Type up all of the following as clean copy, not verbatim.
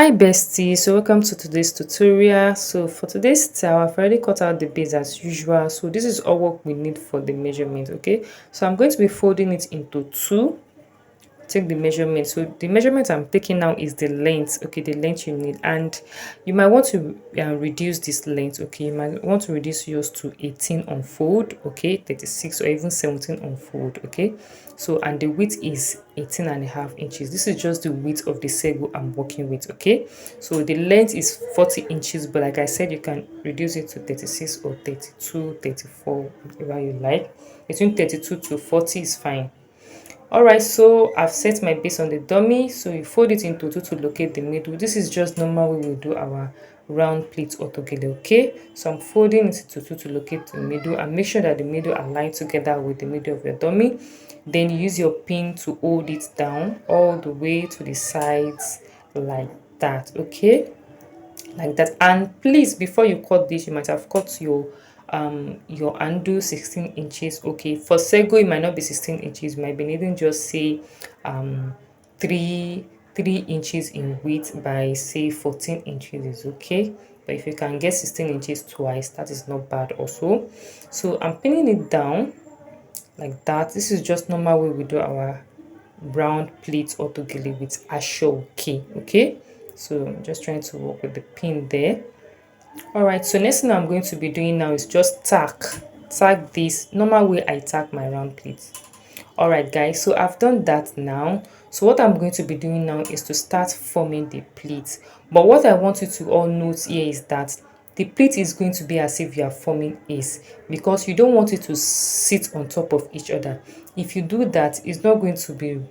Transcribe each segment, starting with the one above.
Hi bestie, so welcome to today's tutorial. So for today's style, I've already cut out the base as usual. So this is all what we need for the measurement. Okay, so I'm going to be folding it into two. Take the measurement. So the measurement I'm taking now is the length. Okay, the length you need, and you might want to reduce this length. Okay, you might want to reduce yours to 18 on fold. Okay, 36 or even 17 on fold. Okay, so and the width is 18.5 inches. This is just the width of the Sego I'm working with. Okay, so the length is 40 inches, but like I said, you can reduce it to 36 or 32, 34, whatever you like. Between 32 to 40 is fine. Alright, so I've set my base on the dummy, so you fold it into two to locate the middle. This is just normal way we do our round pleats autogele. Okay, so I'm folding it into two to locate the middle and make sure that the middle align together with the middle of your dummy. Then you use your pin to hold it down all the way to the sides like that. Okay, like that. And please, before you cut this, you might have cut your handle 16 inches. Okay, for Sego it might not be 16 inches, you might be needing just say um 3 inches in width by say 14 inches is okay. But if you can get 16 inches twice, that is not bad also. So I'm pinning it down like that. This is just normal way we do our round pleats autogele with ashoke. Okay, so I'm just trying to work with the pin there. All right, so next thing I'm going to be doing now is just tack this normal way I tack my round pleats. All right guys, so I've done that now. So what I'm going to be doing now is to start forming the pleats. But what I want you to all note here is that the pleat is going to be as if you are forming ace, because you don't want it to sit on top of each other. If you do that, it's not going to be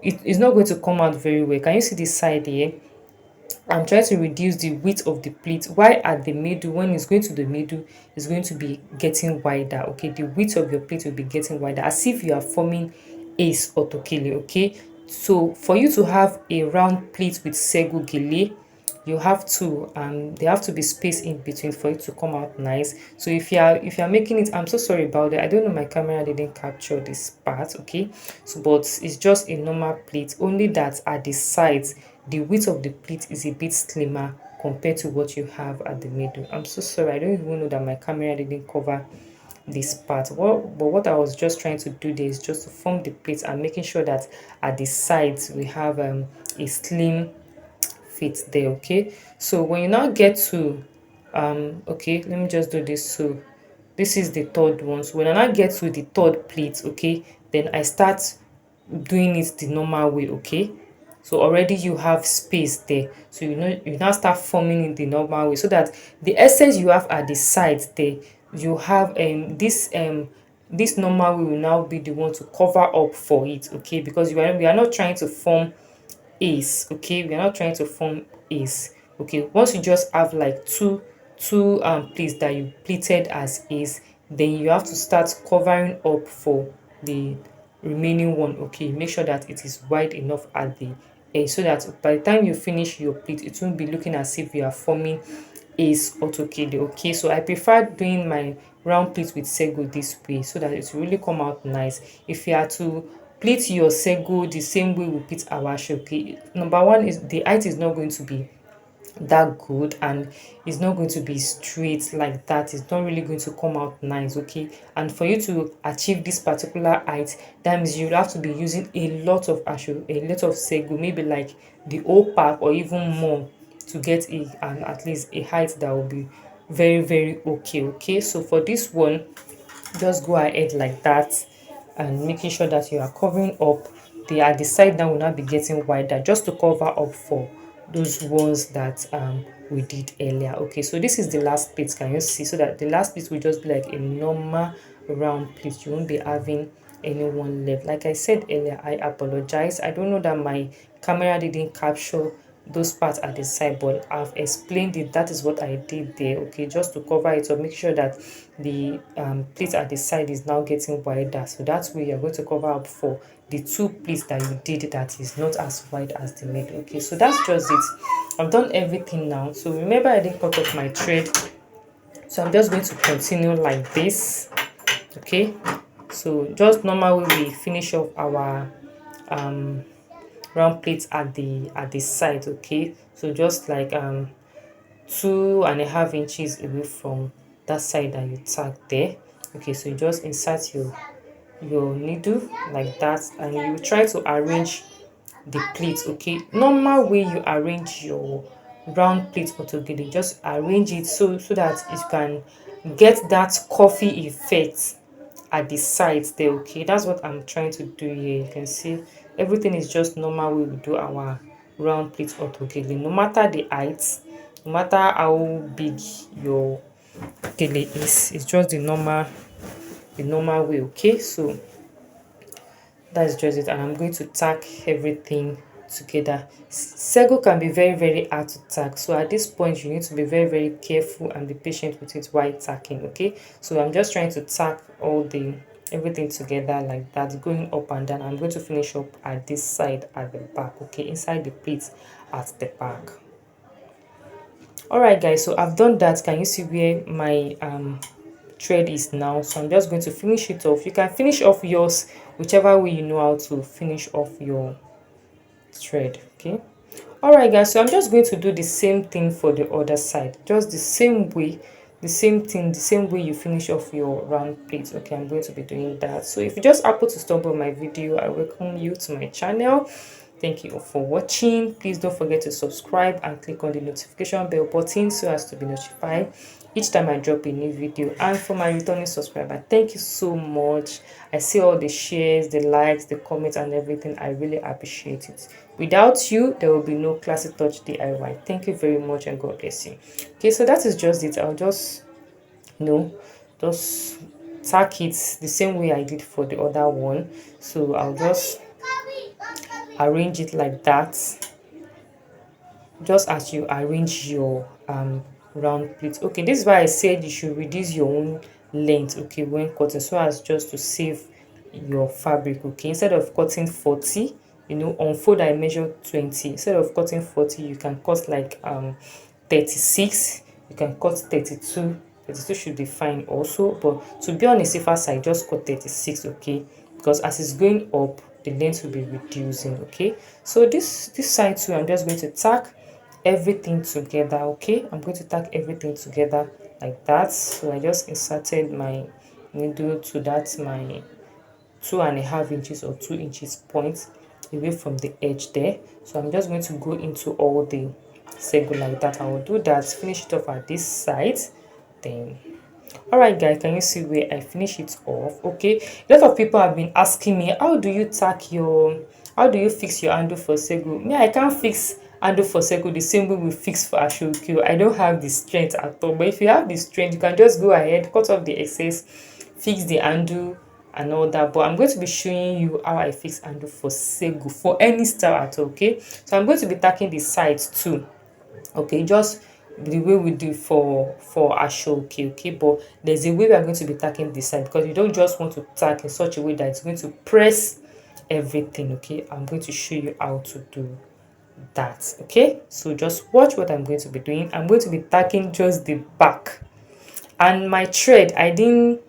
it's not going to come out very well. Can you see this side here? I'm trying to reduce the width of the pleat, while at the middle, when it's going to the middle, it's going to be getting wider. Okay, the width of your pleat will be getting wider, as if you are forming ace or tokele. Okay, so for you to have a round pleat with Sego gele, you have to they have to be space in between for it to come out nice. So if you're making it, I'm so sorry about that, I don't know, my camera didn't capture this part. Okay, so but it's just a normal pleat, only that at the sides the width of the pleat is a bit slimmer compared to what you have at the middle. I'm so sorry, I don't even know that my camera didn't cover this part. But what I was just trying to do there is just to form the plate and making sure that at the sides we have a slim fit there. Okay, so when you now get to okay, let me just do this. So this is the third one. So when I now get to the third plate, okay, then I start doing it the normal way. Okay, so already you have space there, so you now start forming it the normal way, so that the essence you have at the sides there, you have this normal way will now be the one to cover up for it. Okay, because we are not trying to form ace. Okay, we are not trying to form ace. Okay, once you just have like two pleats that you pleated as ace, then you have to start covering up for the remaining one. Okay, make sure that it is wide enough at the edge, so that by the time you finish your pleat, it won't be looking as if you are forming ace autogele. Okay, so I prefer doing my round pleat with Sego this way, so that it will really come out nice. If you are to pleat your Sego the same way we pleat our ashoke, number one is the height is not going to be that good, and it's not going to be straight like that. It's not really going to come out nice. Okay, and for you to achieve this particular height, that means you'll have to be using a lot of a lot of Sego, maybe like the whole pack or even more, to get at least a height that will be very very okay. Okay, so for this one, just go ahead like that, and making sure that you are covering up the at the side. Now will not be getting wider, just to cover up for those ones that we did earlier. Okay, so this is the last plate. Can you see? So that the last plate will just be like a normal round plate, you won't be having anyone left. Like I said earlier, I apologize, I don't know that my camera didn't capture those parts at the side, but I've explained it. That is what I did there. Okay, just to cover it up, make sure that the plate at the side is now getting wider, so that's where you're going to cover up for the two pleats that you did that is not as wide as the middle. Okay, so that's just it. I've done everything now. So remember, I didn't cut off my thread, so I'm just going to continue like this. Okay, so just normal way we finish off our round plates at the side. Okay, So just like 2.5 inches away from that side that you tag there. Okay, so you just insert your needle like that, and you try to arrange the plate. Okay, normal way you arrange your round plate autogele, just arrange it so that it can get that coffee effect at the sides there. Okay, that's what I'm trying to do here. You can see everything is just normal way we do our round plate autogele, no matter the height, no matter how big your gele is. It's just the normal way. Okay, so that's just it, and I'm going to tack everything together. Sego can be very very hard to tack, so at this point you need to be very very careful and be patient with it while tacking. Okay, so I'm just trying to tack all the everything together like that, going up and down. I'm going to finish up at this side at the back. Okay, inside the pleats at the back. All right guys, so I've done that. Can you see where my thread is now? So I'm just going to finish it off. You can finish off yours whichever way you know how to finish off your thread. Okay, all right guys, so I'm just going to do the same thing for the other side, just the same way, the same thing, the same way you finish off your round plate. Okay, I'm going to be doing that. So if you just happen to stumble on my video, I welcome you to my channel. Thank you for watching. Please don't forget to subscribe and click on the notification bell button so as to be notified each time I drop a new video. And for my returning subscriber, thank you so much. I see all the shares, the likes, the comments and everything. I really appreciate it. Without you, there will be no Classy Touch DIY. Thank you very much and God bless you. Okay, so that is just it. I'll just, you know, just tack it the same way I did for the other one. So I'll just arrange it like that, just as you arrange your round plate. Okay, this is why I said you should reduce your own length, okay, when cutting, so as just to save your fabric. Okay, instead of cutting 40, on fold I measure 20. Instead of cutting 40, you can cut like 36, you can cut 32. 32 should be fine also, but to be on a safer side, just cut 36. Okay, because as it's going up, the length will be reducing. Okay, so this side too, I'm just going to tack everything together. Okay, I'm going to tack everything together like that. So I just inserted my needle to that my 2.5 inches or 2 inches point away from the edge there. So I'm just going to go into all the Sego like that. I will do that, finish it off at this side, then. All right guys, can you see where I finish it off? Okay, a lot of people have been asking me, how do you fix your handle for Sego? Me, I can't fix handle for Sego the same way we fix for Ashokyo. I don't have the strength at all, but if you have the strength, you can just go ahead, cut off the excess, fix the handle and all that. But I'm going to be showing you how I fix handle for Sego for any style at all. Okay, so I'm going to be tacking the sides too. Okay, just the way we do for ashoke. Okay, but there's a way we are going to be tacking this side, because you don't just want to tack in such a way that it's going to press everything. Okay, I'm going to show you how to do that. Okay, so just watch what I'm going to be doing. I'm going to be tacking just the back, and my thread, I didn't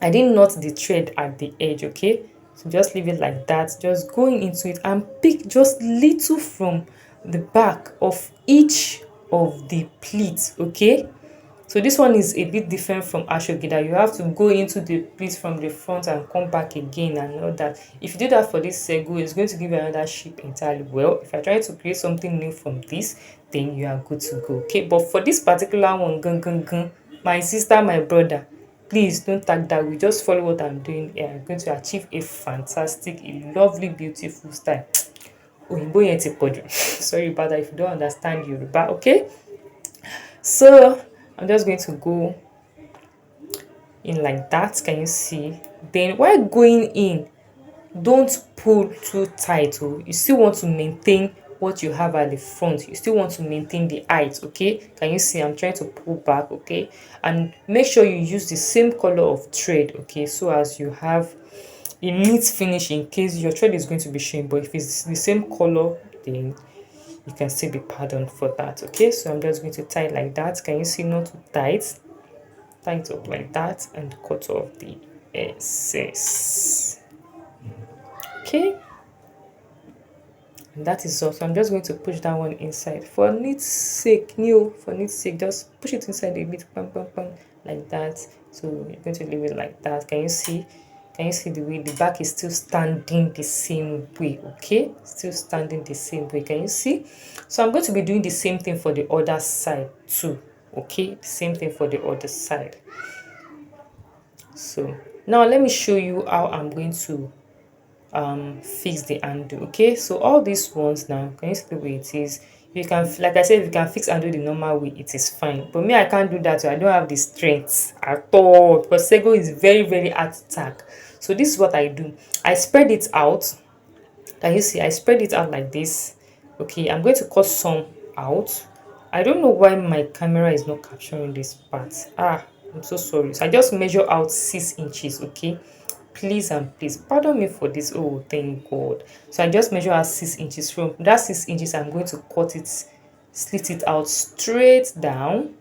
knot the thread at the edge. Okay, so just leave it like that, just going into it and pick just little from the back of each of the pleats. Okay, so this one is a bit different from ashogida. You have to go into the pleat from the front and come back again and all that. If you do that for this Sego, it's going to give you another shape entirely. Well, if I try to create something new from this, then you are good to go. Okay, but for this particular one, my sister, my brother, please don't tag that. We just follow what I'm doing here. I'm going to achieve a fantastic, a lovely, beautiful style. Òyìnbó yẹn ti pọ̀jù. Sorry about that if you don't understand Yoruba. Okay, so I'm just going to go in like that. Can you see? Then while going in, don't pull too tight. Oh, you still want to maintain what you have at the front. You still want to maintain the height. Okay, can you see? I'm trying to pull back. Okay, and make sure you use the same color of thread. Okay, so as you have a neat finish in case your thread is going to be showing, but if it's the same color, then you can still be pardoned for that. Okay, so I'm just going to tie it like that. Can you see? Not too tight. Tie it up like that and cut off the excess. Okay, And that is all. So I'm just going to push that one inside for neat sake. New for neat sake, just push it inside a bit, pam, pam, pam, like that. So you're going to leave it like that. Can you see? Can you see the way the back is still standing the same way? Okay, still standing the same way. Can you see? So I'm going to be doing the same thing for the other side too. Okay, the same thing for the other side. So now let me show you how I'm going to fix the handle. Okay, so all these ones now, can you see the way it is? You can, like I said, if you can fix handle the normal way, it is fine, but me, I can't do that. So I don't have the strength at all because Sego is very, very hard to tack. So this is what I do. I spread it out. Can you see? I spread it out like this. Okay, I'm going to cut some out. I don't know why my camera is not capturing this part. I'm so sorry. So I just measure out 6 inches. Okay, please and please pardon me for this. Oh, thank God. So I just measure out 6 inches. From that 6 inches, I'm going to cut it, slit it out straight down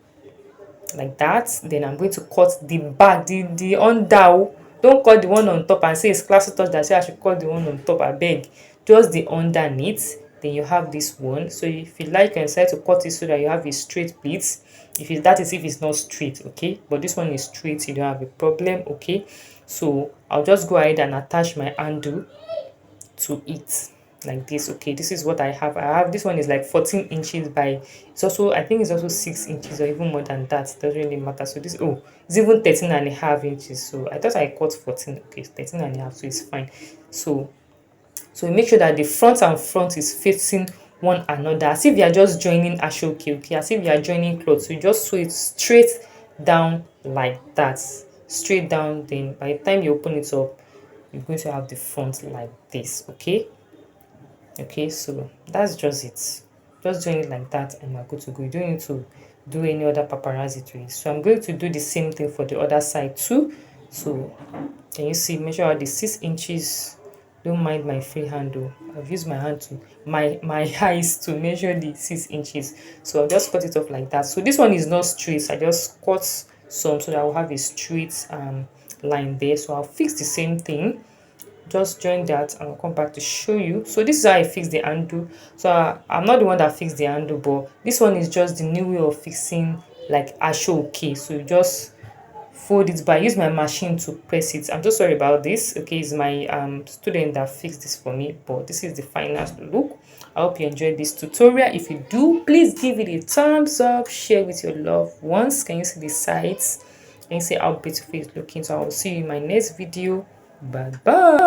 like that. Then I'm going to cut the back, the under. Oh. Don't cut the one on top and say it's classic touch that say I should cut the one on top. I beg, just the underneath. Then you have this one. So if you like, you can decide to cut it so that you have a straight pleat. If it, that is if it's not straight, okay, but this one is straight, you don't have a problem. Okay, so I'll just go ahead and attach my handle to it like this. Okay, this is what I have this one is like 14 inches by, it's also, I think it's also 6 inches or even more than that. It doesn't really matter. So this, oh, it's even 13.5 inches. So I thought I cut 14. Okay, 13.5, so it's fine. So make sure that the front is facing one another as if you are just joining ashoke. Okay, as if you are joining clothes. So you just sew it straight down like that, straight down. Then by the time you open it up, you're going to have the front like this. Okay, okay, so that's just it. Just doing it like that and we're good to go. You don't need to do any other paparazzi to it. So I'm going to do the same thing for the other side too. So can you see, measure out the 6 inches. Don't mind my free hand though. I've used my hand to my eyes to measure the 6 inches. So I'll just cut it off like that. So this one is not straight. I just cut some so that I'll have a straight line there. So I'll fix the same thing, just join that and I'll come back to show you. So this is how I fix the handle. So I'm not the one that fixed the handle, but this one is just the new way of fixing like ashoke. So you just fold it, but I use my machine to press it. I'm so sorry about this. Okay, it's my student that fixed this for me, but this is the final look. I hope you enjoyed this tutorial. If you do, please give it a thumbs up, share with your loved ones. Can you see the sides? Can you see how beautiful it's looking? So I will see you in my next video. Bye bye.